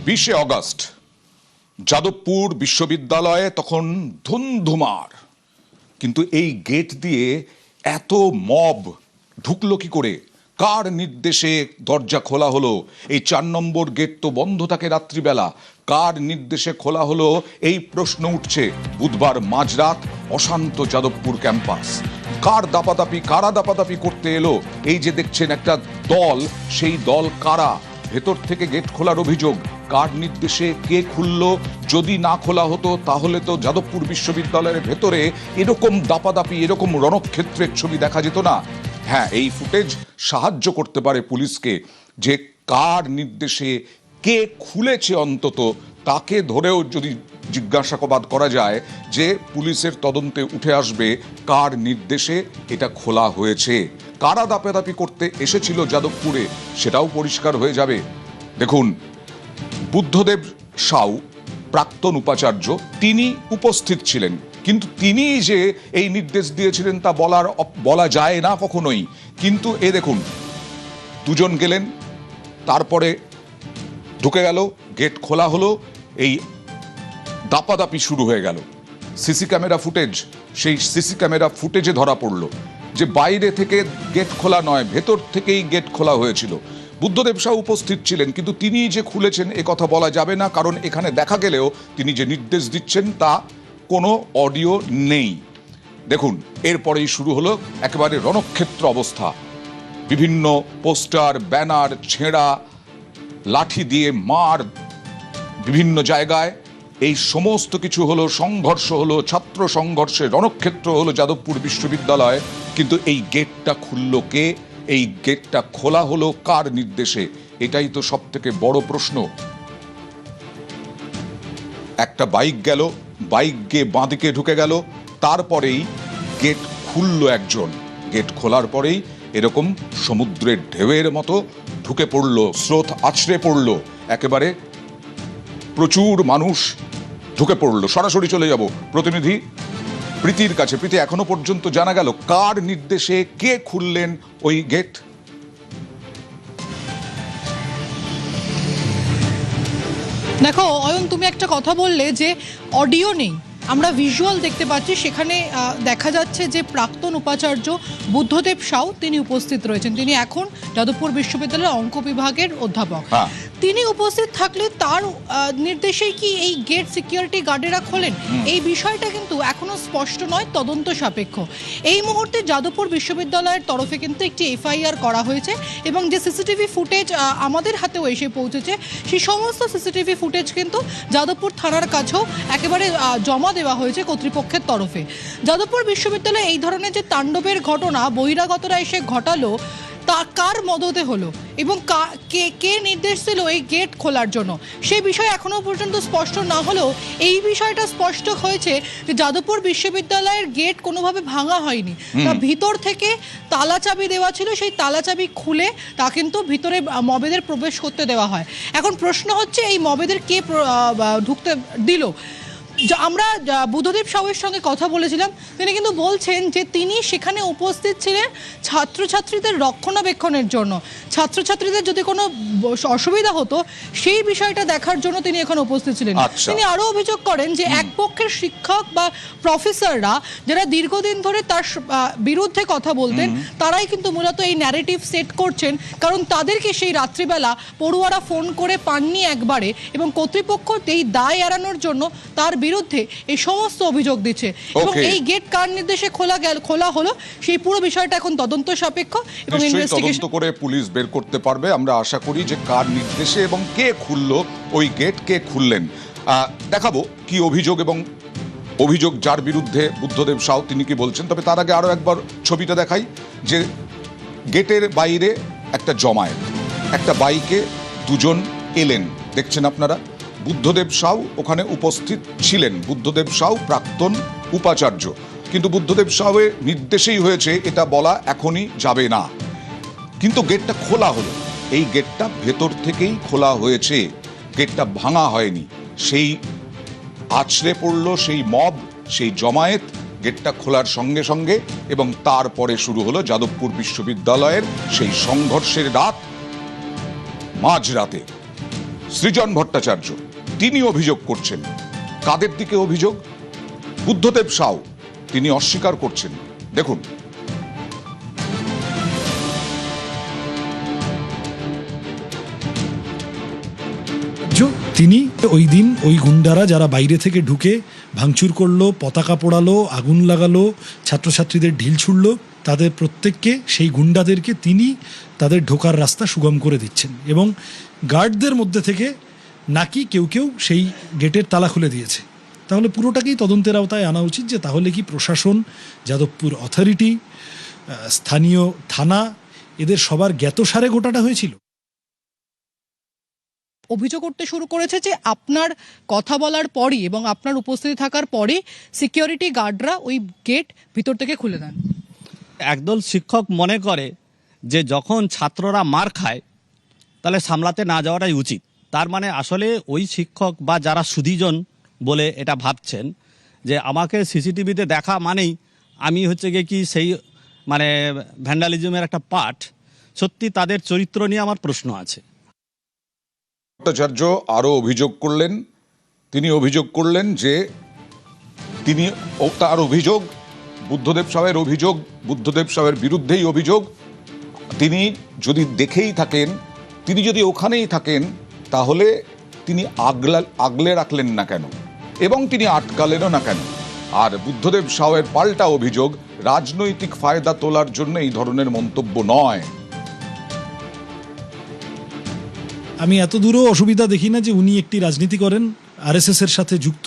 20 August Jadavpur বিশ্ববিদ্যালয়ে তখন ধুন্ধুমার, কিন্তু এই গেট দিয়ে এত মব ঢুকলো কি করে? কার নির্দেশে দরজা খোলা হলো? এই 4 নম্বর গেট তো বন্ধ থাকে রাত্রিবেলা, কার নির্দেশে খোলা হলো এই প্রশ্ন উঠছে। বুধবার মাঝরাত অশান্ত যাদবপুর ক্যাম্পাস। কার দাপাদাপি, কারা দাপাদাপি করতে এলো? এই যে দেখছেন একটা দল, সেই দল কারা? ভেতর থেকে গেট খোলার অভিযোগ, কার নির্দেশে, কে খুললো? যদি না খোলা হতো তাহলে তো যাদবপুর বিশ্ববিদ্যালয়ের ভেতরে এরকম দাপাদাপি, এরকম রণক্ষেত্রের ছবি দেখা যেত না। হ্যাঁ, এই ফুটেজ সাহায্য করতে পারে পুলিশকে যে কার নির্দেশে কে খুলেছে, অন্তত তাকে ধরেও যদি জিজ্ঞাসাবাদ করা যায়, যে পুলিশের তদন্তে উঠে আসবে কার নির্দেশে এটা খোলা হয়েছে। কারা দাপাদাপি করতে এসেছিল যাদবপুরে সেটাও পরিষ্কার হয়ে যাবে। দেখুন, বুদ্ধদেব সাউ, প্রাক্তন উপাচার্য, তিনি উপস্থিত ছিলেন, কিন্তু তিনি যে এই নির্দেশ দিয়েছিলেন তা বলা যায় না কখনোই। কিন্তু এ দেখুন, দুজন গেলেন, তারপরে ঢুকে গেল, গেট খোলা হলো, এই দাপাদাপি শুরু হয়ে গেল। সিসি ক্যামেরা ফুটেজ, সেই সিসি ক্যামেরা ফুটেজে ধরা পড়লো যে বাইরে থেকে গেট খোলা নয়, ভেতর থেকেই গেট খোলা হয়েছিল। বুদ্ধদেব সাউ উপস্থিত ছিলেন, কিন্তু তিনি যে খুলেছেন এ কথা বলা যাবে না, কারণ এখানে দেখা গেলেও তিনি যে নির্দেশ দিচ্ছেন তা কোনো অডিও নেই। দেখুন, এরপরেই শুরু হলো একেবারে রণক্ষেত্র অবস্থা। বিভিন্ন পোস্টার, ব্যানার ছেঁড়া, লাঠি দিয়ে মার বিভিন্ন জায়গায়, এই সমস্ত কিছু হলো, সংঘর্ষ হলো, ছাত্র সংঘর্ষে রণক্ষেত্র হলো যাদবপুর বিশ্ববিদ্যালয়। কিন্তু এই গেটটা খুললো কে? এই গেটটা খোলা হলো কার নির্দেশে? এটাই তো সব থেকে বড় প্রশ্ন। একটা বাইক গেল, বাইক গিয়ে বাঁদিকে ঢুকে গেল, তারপরেই গেট খুললো একজন। গেট খোলার পরেই এরকম সমুদ্রের ঢেউয়ের মতো ঢুকে পড়লো, স্রোত আছড়ে পড়লো, একেবারে প্রচুর মানুষ ঢুকে পড়লো। সরাসরি চলে যাব প্রতিনিধি প্রীতির কাছে। প্রীতি, এখনো পর্যন্ত জানা গেল কার নির্দেশে কে খুললেন ওই গেট? দেখো অয়ন, তুমি একটা কথা বললে যে অডিও নেই, আমরা ভিজুয়াল দেখতে পাচ্ছি। সেখানে দেখা যাচ্ছে যে প্রাক্তন উপাচার্য বুদ্ধদেব সাউ তিনি উপস্থিত রয়েছেন। তিনি এখন যাদবপুর বিশ্ববিদ্যালয়ের অঙ্ক বিভাগের অধ্যাপক। তিনি উপস্থিত থাকলে তার নির্দেশেই কি এই গেট সিকিউরিটি গার্ডেরা খোলেন? এই বিষয়টা কিন্তু এখনো স্পষ্ট নয়, তদন্ত সাপেক্ষ। এই মুহূর্তে যাদবপুর বিশ্ববিদ্যালয়ের তরফে কিন্তু একটি এফআইআর করা হয়েছে, এবং যে সিসিটিভি ফুটেজ আমাদের হাতেও এসে পৌঁছেছে, সেই সমস্ত সিসিটিভি ফুটেজ কিন্তু যাদবপুর থানার কাছেও একেবারে জমা দেওয়া হয়েছে কর্তৃপক্ষের তরফে। যাদবপুর বিশ্ববিদ্যালয়ে এই ধরনের যে তাণ্ডবের ঘটনা বহিরাগতরা এসে ঘটালো, তা কার মদতে হলো এবং কে নির্দেশ দিল এই গেট খোলার জন্য, সেই বিষয় এখনো পর্যন্ত স্পষ্ট না হলেও এই বিষয়টা স্পষ্ট হয়েছে যে যাদবপুর বিশ্ববিদ্যালয়ের গেট কোনোভাবে ভাঙা হয়নি। তা ভিতর থেকে তালা চাবি দেওয়া ছিল, সেই তালা চাবি খুলে তা কিন্তু ভিতরে মবেদের প্রবেশ করতে দেওয়া হয়। এখন প্রশ্ন হচ্ছে এই মবেদের কে ঢুকতে দিল? আমরা বুদ্ধদেব সাউয়ের সঙ্গে কথা বলেছিলাম, তিনি কিন্তু বলছেন যে তিনি সেখানে উপস্থিত ছিলেন ছাত্রছাত্রীদের রক্ষণাবেক্ষণের জন্য। ছাত্রছাত্রীদের যদি কোনো অসুবিধা হতো সেই বিষয়টা দেখার জন্য তিনি এখানে উপস্থিত ছিলেন। তিনি আরও অভিযোগ করেন যে এক পক্ষের শিক্ষক বা প্রফেসররা যারা দীর্ঘদিন ধরে তার বিরুদ্ধে কথা বলতেন, তারাই কিন্তু মূলত এই ন্যারেটিভ সেট করছেন, কারণ তাদেরকে সেই রাত্রিবেলা পড়ুয়ারা ফোন করে পাননি একবারে, এবং কর্তৃপক্ষ এই দায় এড়ানোর জন্য তার বিরুদ্ধে এই সমস্ত অভিযোগ দিচ্ছে। এবং এই গেট কার নির্দেশে খোলা হলো সেই পুরো বিষয়টা এখন তদন্ত সাপেক্ষ এবং তদন্ত করে পুলিশ বের করতে পারবে। আমরা আশা করি যে কার নির্দেশে এবং কে খুললো ওই গেট, কে খুললেন। দেখাবো কি অভিযোগ এবং অভিযোগ যার বিরুদ্ধে বুদ্ধদেব সাউ তিনি কি বলছেন। তবে তার আগে আরো একবার ছবিটা দেখাই, যে গেটের বাইরে একটা জমায়েত, একটা বাইকে দুজন এলেন, দেখছেন আপনারা। বুদ্ধদেব সাউ ওখানে উপস্থিত ছিলেন। বুদ্ধদেব সাউ প্রাক্তন উপাচার্য, কিন্তু বুদ্ধদেব সাউয়ের নির্দেশেই হয়েছে এটা বলা এখনই যাবে না। কিন্তু গেটটা খোলা হলো, এই গেটটা ভেতর থেকেই খোলা হয়েছে, গেটটা ভাঙা হয়নি। সেই আছড়ে পড়লো সেই মব, সেই জমায়েত গেটটা খোলার সঙ্গে সঙ্গে, এবং তারপরে শুরু হলো যাদবপুর বিশ্ববিদ্যালয়ের সেই সংঘর্ষের রাত। মাঝরাতে সৃজন ভট্টাচার্য, তিনি অভিযোগ করছেন। কাদের দিকে অভিযোগ? বুদ্ধদেব সাউ, তিনি অস্বীকার করছেন। দেখুন। তিনি ওই দিন ওই গুন্ডারা যারা বাইরে থেকে ঢুকে ভাঙচুর করলো, পতাকা পোড়ালো, আগুন লাগালো, ছাত্রছাত্রীদের ঢিল ছুড়লো, তাদের প্রত্যেককে, সেই গুন্ডাদেরকে তিনি তাদের ঢোকার রাস্তা সুগম করে দিচ্ছেন এবং গার্ডদের মধ্যে থেকে নাকি কেউ কেউ সেই গেটের তালা খুলে দিয়েছে। তাহলে পুরোটাকেই তদন্তের আওতায় আনা উচিত যে তাহলে কি প্রশাসন, যাদবপুর অথরিটি, স্থানীয় থানা, এদের সবার জ্ঞাতসারে গোটাটা হয়েছিল। অভিযোগ করতে শুরু করেছে যে আপনার কথা বলার পরই এবং আপনার উপস্থিতি থাকার পরই সিকিউরিটি গার্ডরা ওই গেট ভিতর থেকে খুলে দেন। একদল শিক্ষক মনে করে যে যখন ছাত্ররা মার খায় তাহলে সামলাতে না যাওয়াটাই উচিত। তার মানে আসলে ওই শিক্ষক বা যারা সুধীজন বলে এটা ভাবছেন যে আমাকে সিসিটিভিতে দেখা মানেই আমি হচ্ছে গিয়ে কি সেই মানে ভ্যান্ডালিজমের একটা পার্ট। সত্যি তাদের চরিত্র নিয়ে আমার প্রশ্ন আছে। ভট্টাচার্য আরো অভিযোগ করলেন, তিনি অভিযোগ করলেন যে তার অভিযোগ, বুদ্ধদেব সাহের অভিযোগ, বুদ্ধদেব সাহের বিরুদ্ধেই অভিযোগ। তিনি যদি দেখেই থাকেন, তিনি যদি ওখানেই থাকেন, তাহলে তিনি আগলে রাখলেন না কেন এবং তিনি আটকালেনও না কেন? আর বুদ্ধদেব সাহের পাল্টা অভিযোগ, রাজনৈতিক ফায়দা তোলার জন্য এই ধরনের মন্তব্য নয়। আমি এত দূরও অসুবিধা দেখি না যে উনি একটি রাজনীতি করেন, আরএসএস এর সাথে যুক্ত।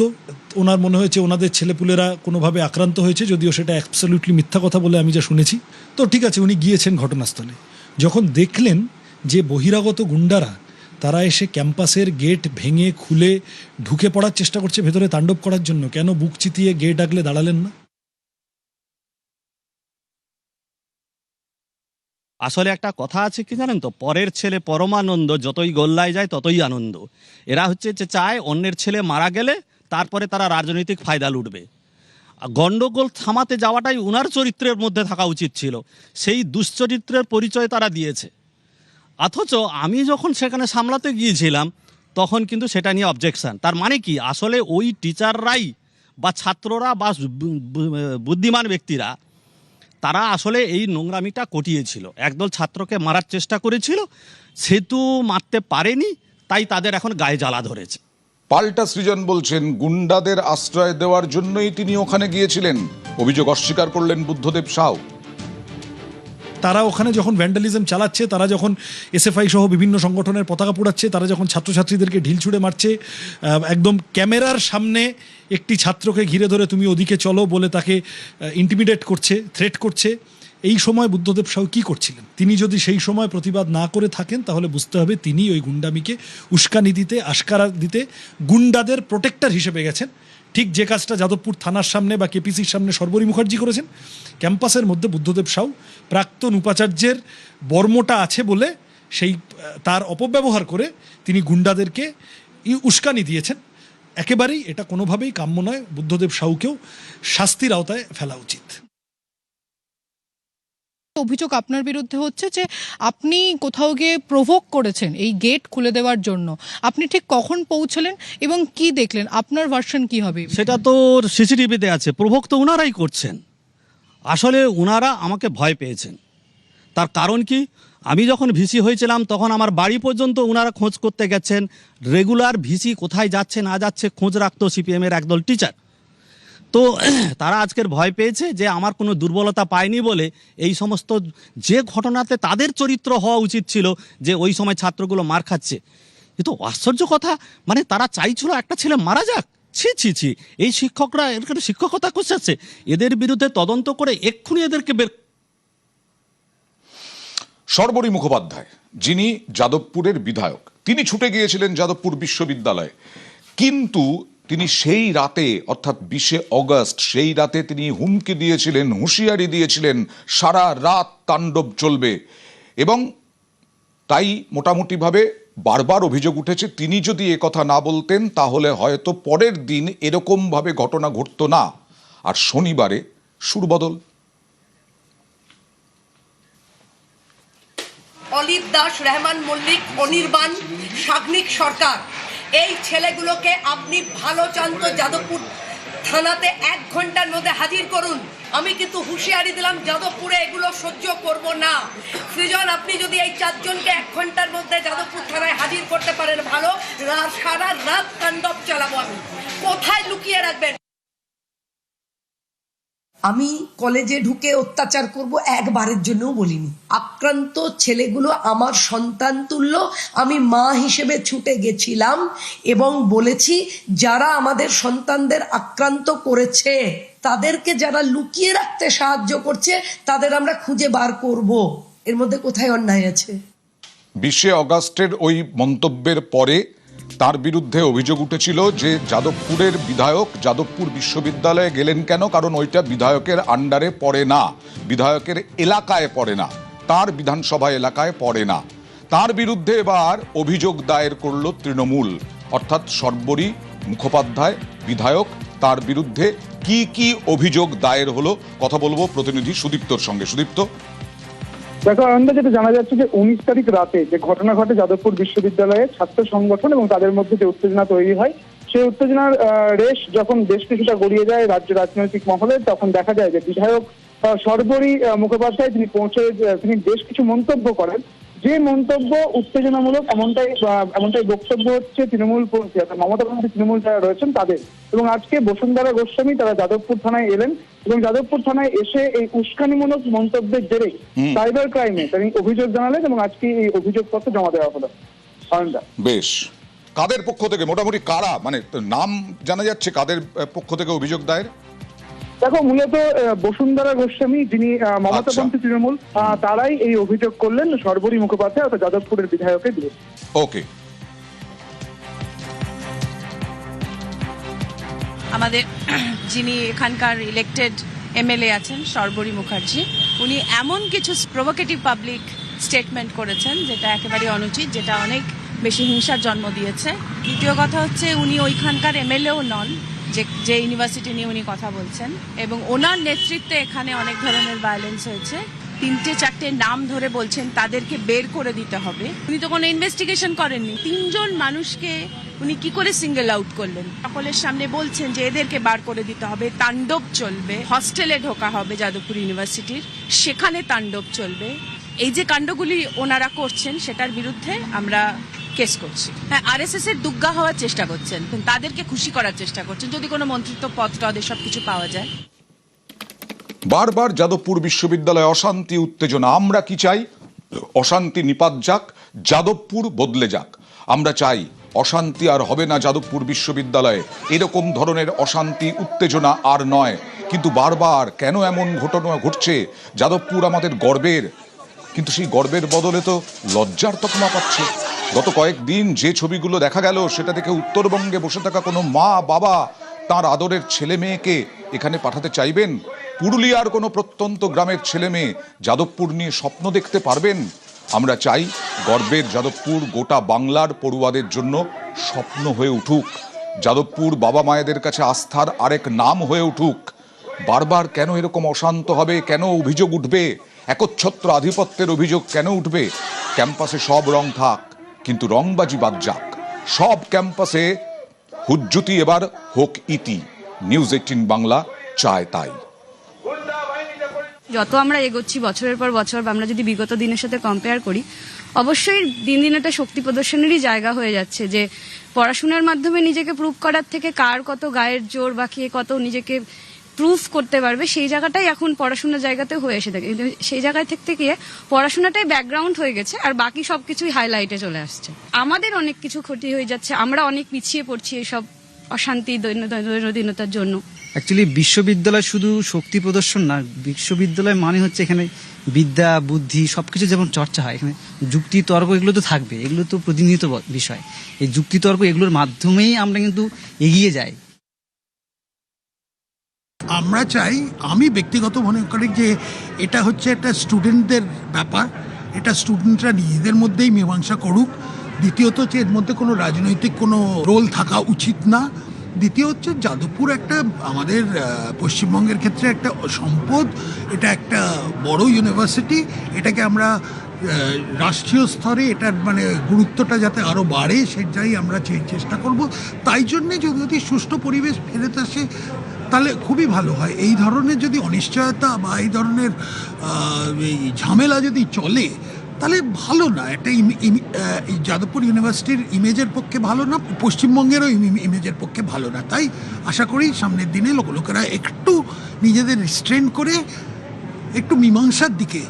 ওনার মনে হয়েছে ওনাদের ছেলেপুলেরা কোনোভাবে আক্রান্ত হয়েছে, যদিও সেটা অ্যাবসলিউটলি মিথ্যা কথা বলে আমি যা শুনেছি। তো ঠিক আছে, উনি গিয়েছেন ঘটনাস্থলে। যখন দেখলেন যে বহিরাগত গুন্ডারা তারা এসে ক্যাম্পাসের গেট ভেঙে খুলে ঢুকে পড়ার চেষ্টা করছে ভেতরে তাণ্ডব করার জন্য, কেন বুক চিতিয়ে গেট আগলে দাঁড়ালেন না? আসলে একটা কথা আছে কি জানেন তো, পরের ছেলে পরমানন্দ, যতই গোল্লায় যায় ততই আনন্দ। এরা হচ্ছে যে চায় অন্যের ছেলে মারা গেলে তারপরে তারা রাজনৈতিক ফায়দা লুটবে। গণ্ডগোল থামাতে যাওয়াটাই উনার চরিত্রের মধ্যে থাকা উচিত ছিল, সেই দুশ্চরিত্রের পরিচয় তারা দিয়েছে। অথচ আমি যখন সেখানে সামলাতে গিয়েছিলাম তখন কিন্তু সেটা নিয়ে অবজেকশন। তার মানে কি, আসলে ওই টিচাররাই বা ছাত্ররা বা বুদ্ধিমান ব্যক্তিরা তারা আসলে এই নোংরামিটা কটিয়েছিল। একদল ছাত্রকে মারার চেষ্টা করেছিল, সেতু মারতে পারেনি, তাই তাদের এখন গায়ে জ্বালা ধরেছে। পাল্টা সৃজন বলছেন গুন্ডাদের আশ্রয় দেওয়ার জন্যই তিনি ওখানে গিয়েছিলেন। অভিযোগ অস্বীকার করলেন বুদ্ধদেব সাউ। তারা ওখানে যখন ভ্যান্ডালিজম চালাচ্ছে, তারা যখন এসএফআই সহ বিভিন্ন সংগঠনের পতাকা পোড়াচ্ছে, তারা যখন ছাত্রছাত্রীদেরকে ঢিল ছুড়ে মারছে, একদম ক্যামেরার সামনে একটি ছাত্রকে ঘিরে ধরে তুমি ওদিকে চলো বলে তাকে ইন্টিমিডেট করছে, থ্রেট করছে, এই সময় বুদ্ধদেব সাউ কী করছিলেন? তিনি যদি সেই সময় প্রতিবাদ না করে থাকেন তাহলে বুঝতে হবে তিনি ওই গুন্ডামিকে উস্কানি দিতে, আশকারা দিতে, গুন্ডাদের প্রোটেক্টর হিসেবে গেছেন। ঠিক যে কাজটা যাদবপুর থানার সামনে বা কেপিসির সামনে সর্বরী মুখার্জি করেছেন, ক্যাম্পাসের মধ্যে বুদ্ধদেব সাউ প্রাক্তন উপাচার্যের বর্মটা আছে বলে সেই তার অপব্যবহার করে তিনি গুন্ডাদেরকে উস্কানি দিয়েছেন। একেবারেই এটা কোনোভাবেই কাম্য নয়। বুদ্ধদেব সাউকেও শাস্তির আওতায় ফেলা উচিত। অভিযোগ আপনার বিরুদ্ধে হচ্ছে যে আপনি কোথাও গিয়ে প্রভোক করেছেন এই গেট খুলে দেওয়ার জন্য। আপনি ঠিক কখন পৌঁছলেন এবং কি দেখলেন? আপনার ভার্সন কি হবে? সেটা তো সিসিটিভিতে আছে। প্রভোগ তো উনারাই করছেন। আসলে উনারা আমাকে ভয় পেয়েছেন। তার কারণ কি, আমি যখন ভিসি হয়েছিলাম তখন আমার বাড়ি পর্যন্ত উনারা খোঁজ করতে গেছেন। রেগুলার ভিসি কোথায় যাচ্ছে না যাচ্ছে খোঁজ রাখতো সিপিএমের একদল টিচার। তো তারা আজকের ভয় পেয়েছে যে আমার কোনো দুর্বলতা পায়নি বলে এই সমস্ত যে ঘটনাতে তাদের চরিত্র হওয়া উচিত ছিল যে ওই সময় ছাত্রগুলো মার খাচ্ছে। এ তো আশ্চর্য কথা। মানে তারা চাইছিল একটা ছেলে মারা যাক। ছি ছি ছি, এই শিক্ষকরা এখানে শিক্ষকতা করছে, এদের বিরুদ্ধে তদন্ত করে এক্ষুনি এদেরকে বের। সর্বরী মুখোপাধ্যায়, যিনি যাদবপুরের বিধায়ক, তিনি ছুটে গিয়েছিলেন যাদবপুর বিশ্ববিদ্যালয়ে, কিন্তু তিনি সেই রাতে অর্থাৎ 20শে অগস্ট সেই রাতে তিনি হুমকি দিয়েছিলেন, হুঁশিয়ারি দিয়েছিলেন সারা রাত তাণ্ডব চলবে। এবং তাই মোটামুটিভাবে বারবার অভিযোগ উঠেছে তিনি যদি একথা না বলতেন তাহলে হয়তো পরের দিন এরকমভাবে ঘটনা ঘটতো না। আর শনিবারে সুরবদল। অলিভ দাস, রেহমান মল্লিক, অনির্বাণ, সাগ্নিক সরকার, এই ছেলেগুলোকে আপনি ভালো চান তো যাদবপুর থানাতে 1 ঘন্টার মধ্যে হাজির করুন। আমি কিন্তু হুঁশিয়ারি দিলাম, যাদবপুরে এগুলো সহ্য করব না। সৃজন, আপনি যদি এই 4 জনকে 1 ঘন্টার মধ্যে যাদবপুর থানায় হাজির করতে পারেন ভালো, সারা রাত তাণ্ডব চালাবো আমি। কোথায় লুকিয়ে রাখবেন? আমি কলেজে ঢুকে অত্যাচার করব একবারের জন্যও বলিনি। আক্রান্ত ছেলেগুলো আমার সন্তান তুল্য। আমি মা হিসেবে ছুটে গেছিলাম এবং বলেছি, যারা আমাদের সন্তানদের আক্রান্ত করেছে, তাদেরকে যারা লুকিয়ে রাখতে সাহায্য করছে, তাদের আমরা খুঁজে বার করব। এর মধ্যে কোথায় অন্যায় আছে? 20 অগাস্টের ওই মন্তব্যের পরে তার বিরুদ্ধে অভিযোগ উঠেছিল যে যাদবপুরের বিধায়ক যাদবপুর বিশ্ববিদ্যালয়ে গেলেন কেন, কারণ ওইটা বিধায়কের আন্ডারে পড়ে না, বিধায়কের এলাকায় পড়ে না, তার বিধানসভা এলাকায় পড়ে না। তার বিরুদ্ধে এবার অভিযোগ দায়ের করল তৃণমূল, অর্থাৎ শর্বরী মুখোপাধ্যায় বিধায়ক, তার বিরুদ্ধে কি কি অভিযোগ দায়ের হলো কথা বলবো প্রতিনিধি সুদীপ্তর সঙ্গে। সুদীপ্ত, দেখো আনন্দ, যেটা জানা যাচ্ছে যে 19 তারিখ রাতে যে ঘটনা ঘটে যাদবপুর বিশ্ববিদ্যালয়ের ছাত্র সংগঠন এবং তাদের মধ্যে যে উত্তেজনা তৈরি হয়, সেই উত্তেজনার রেশ যখন বেশ কিছুটা গড়িয়ে যায় রাজ্য রাজনৈতিক মহলে, তখন দেখা যায় যে বিধায়ক শর্বরী মুখোপাধ্যায় তিনি বেশ কিছু মন্তব্য করেন। যে মন্তব্য উত্তেজনামূলক এমনটাই বক্তব্য হচ্ছে তৃণমূল মমতা বন্দ্যোপাধ্যায় তৃণমূল যারা রয়েছেন তাদের। এবং আজকে বসুন্ধরা গোস্বামী তারা যাদবপুর থানায় এলেন এবং যাদবপুর থানায় এসে এই উস্কানিমূলক মন্তব্যের জেরে সাইবার ক্রাইমে তিনি অভিযোগ জানালেন এবং আজকে এই অভিযোগপত্র জমা দেওয়া হলো। বেশ, কাদের পক্ষ থেকে, মোটামুটি কারা, মানে নাম জানা যাচ্ছে কাদের পক্ষ থেকে অভিযোগ দায়ের? দেখো, মূলত বসুন্ধরা গোস্বামী, যিনি মমতাপন্থী তৃণমূল, তারাই এই অভিযোগ করলেন শর্বরী মুখোপাধ্যায় অর্থাৎ যাদবপুরের বিধায়কের বিরুদ্ধে। ওকে, আমাদের যিনি এখানকার ইলেক্টেড এমএলএ আছেন শর্বরী মুখার্জি, উনি এমন কিছু প্রভোকেটিভ পাবলিক স্টেটমেন্ট করেছেন যেটা একেবারে অনুচিত, যেটা অনেক বেশি হিংসার জন্ম দিয়েছে। দ্বিতীয় কথা হচ্ছে, উনি ওইখানকার এমএলএও নন যে ইউনিভার্সিটি নিয়ে উনি কথা বলছেন, এবং ওনার নেতৃত্বে এখানে অনেক ধরনের ভায়োলেন্স হয়েছে। 3-4টে নাম ধরে বলছেন তাদেরকে বের করে দিতে হবে। উনি তো কোনো ইনভেস্টিগেশন করেননি। 3 জন মানুষকে উনি কি করে সিঙ্গেল আউট করলেন? সকলের সামনে বলছেন যে এদেরকে বার করে দিতে হবে, তাণ্ডব চলবে, হস্টেলে ঢোকা হবে যাদবপুর ইউনিভার্সিটির, সেখানে তাণ্ডব চলবে। এই যে কাণ্ডগুলি ওনারা করছেন সেটার বিরুদ্ধে আমরা কেস করছি। হ্যাঁ, আরএসএস এর দুগ্গা হওয়ার চেষ্টা করছেন, তাদেরকে খুশি করার চেষ্টা করছেন, যদি কোনো মন্ত্রিত্ব পদ টদ এসব কিছু পাওয়া যায়। বারবার যাদবপুর বিশ্ববিদ্যালয়ে অশান্তি উত্তেজনা। আমরা কি চাই? অশান্তি নিপাত যাক, যাদবপুর বদলে যাক। আমরা চাই অশান্তি আর হবে না যাদবপুর বিশ্ববিদ্যালয়ে, এরকম ধরনের অশান্তি উত্তেজনা আর নয়। কিন্তু বারবার কেন এমন ঘটনা ঘটছে? যাদবপুর আমাদের গর্বের, কিন্তু সেই গর্বের বদলে তো লজ্জার তকমা পাচ্ছে। গত কয়েকদিন যে ছবিগুলো দেখা গেল, সেটা দেখে উত্তরবঙ্গে বসে থাকা কোনো মা বাবা তার আদরের ছেলে মেয়েকে এখানে পাঠাতে চাইবেন? পুরুলিয়ার কোনো প্রত্যন্ত গ্রামের ছেলে মেয়ে যাদবপুর নিয়ে স্বপ্ন দেখতে পারবেন? আমরা চাই গর্বের যাদবপুর গোটা বাংলার পড়ুয়াদের জন্য স্বপ্ন হয়ে উঠুক, যাদবপুর বাবা মায়েদের কাছে আস্থার আরেক নাম হয়ে উঠুক। বারবার কেন এরকম অশান্ত হবে? কেন অভিযোগ উঠবে? একচ্ছত্র আধিপত্যের অভিযোগ কেন উঠবে? ক্যাম্পাসে সব রং থাক, কিন্তু রংবাজি বাদ যাক। সব ক্যাম্পাসে হুজ্জুতি এবার হোক ইতি। নিউজ 18 বাংলা চায় তাই। যত আমরা এগোচ্ছি বছরের পর বছর, আমরা যদি বিগত দিনের সাথে কম্পেয়ার করি, অবশ্যই দিন দিন একটা শক্তি প্রদর্শনেরই জায়গা হয়ে যাচ্ছে, যে পড়াশোনার মাধ্যমে নিজেকে প্রুভ করার থেকে কার কত গায়ের জোর বা কে কত নিজেকে প্রুফ করতে পারবে, সেই জায়গাটাই এখন পড়াশোনার জায়গাতে হয়ে এসে থাকে। কিন্তু সেই জায়গায় থেকে গিয়ে পড়াশোনাটাই ব্যাকগ্রাউন্ড হয়ে গেছে, আর বাকি সবকিছুই হাইলাইটে চলে আসছে। আমাদের অনেক কিছু ক্ষতি হয়ে যাচ্ছে, আমরা অনেক পিছিয়ে পড়ছি এইসব অশান্তি দৈনন্দিনতার জন্য। অ্যাকচুয়ালি বিশ্ববিদ্যালয় শুধু শক্তি প্রদর্শন না, বিশ্ববিদ্যালয় মানে হচ্ছে এখানে বিদ্যা বুদ্ধি সবকিছু যেমন চর্চা হয়, এখানে যুক্তি তর্ক এগুলো তো থাকবে, এগুলো তো প্রতিনিয়ত বিষয়। এই যুক্তি তর্ক এগুলোর মাধ্যমেই আমরা কিন্তু এগিয়ে যাই। আমরা চাই, আমি ব্যক্তিগত মনে করি যে এটা হচ্ছে একটা স্টুডেন্টদের ব্যাপার, এটা স্টুডেন্টরা নিজেদের মধ্যেই মীমাংসা করুক। দ্বিতীয়ত হচ্ছে এর মধ্যে কোনো রাজনৈতিক কোনো রোল থাকা উচিত না। দ্বিতীয় হচ্ছে যাদবপুর একটা আমাদের পশ্চিমবঙ্গের ক্ষেত্রে একটা সম্পদ, এটা একটা বড় ইউনিভার্সিটি, এটাকে আমরা রাষ্ট্রীয় স্তরে এটার মানে গুরুত্বটা যাতে আরও বাড়ে সেটাই আমরা চেষ্টা করব। তাই জন্যে যদি সুষ্ঠু পরিবেশ ফেরত আসে তাহলে খুবই ভালো হয়। এই ধরনের যদি অনিশ্চয়তা বা এই ধরনের এই ঝামেলা যদি চলে তাহলে ভালো না, একটা যাদবপুর ইউনিভার্সিটির ইমেজের পক্ষে ভালো না, পশ্চিমবঙ্গেরও ইমেজের পক্ষে ভালো না। তাই আশা করি সামনের দিনে লোকেরা একটু নিজেদের রিস্ট্রেন করে একটু মীমাংসার দিকে।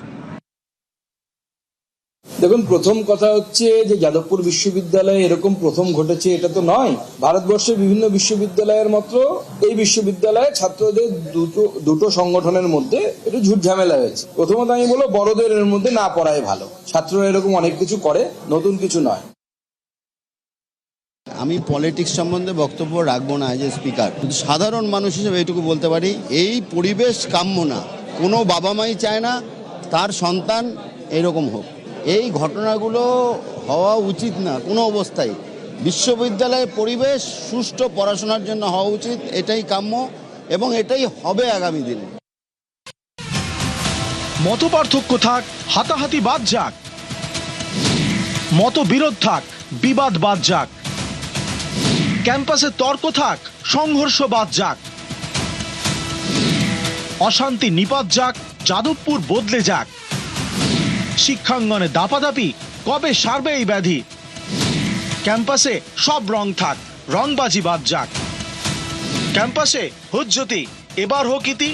দেখুন, প্রথম কথা হচ্ছে যে যাদবপুর বিশ্ববিদ্যালয়ে এরকম প্রথম ঘটেছে এটা তো নয়। ভারতবর্ষের বিভিন্ন বিশ্ববিদ্যালয়ের মতো এই বিশ্ববিদ্যালয়ে ছাত্রদের দুটো সংগঠনের মধ্যে একটু ঝুট ঝামেলা হয়েছে। প্রথমত আমি বলবো বড়দের এর মধ্যে না পড়াই ভালো। ছাত্ররা এরকম অনেক কিছু করে, নতুন কিছু নয়। আমি পলিটিক্স সম্বন্ধে বক্তব্য রাখবো না এজ এ স্পিকার, কিন্তু সাধারণ মানুষ হিসেবে এইটুকু বলতে পারি, এই পরিবেশ কাম্য না। কোনো বাবা মাই চায় না তার সন্তান এরকম হোক। এই ঘটনাগুলো হওয়া উচিত না কোনো অবস্থায়। বিশ্ববিদ্যালয়ের পরিবেশ সুষ্ঠু পড়াশোনার জন্য হওয়া উচিত, এটাই কাম্য এবং এটাই হবে আগামী দিনে। মতপার্থক্য থাক, হাতাহাতি বাদ যাক, মতবিরোধ থাক, বিবাদ বাদ যাক, ক্যাম্পাসে তর্ক থাক, সংঘর্ষ বাদ যাক, অশান্তি নিপাত যাক, যাদবপুর বদলে যাক। শিক্ষাঙ্গনে দাপাদাপি কবে সারবে এই ব্যাধি? ক্যাম্পাসে সব রং থাক, রংবাজি বাদ যাক। ক্যাম্পাসে হুজ্জতি এবার হোক ইতি।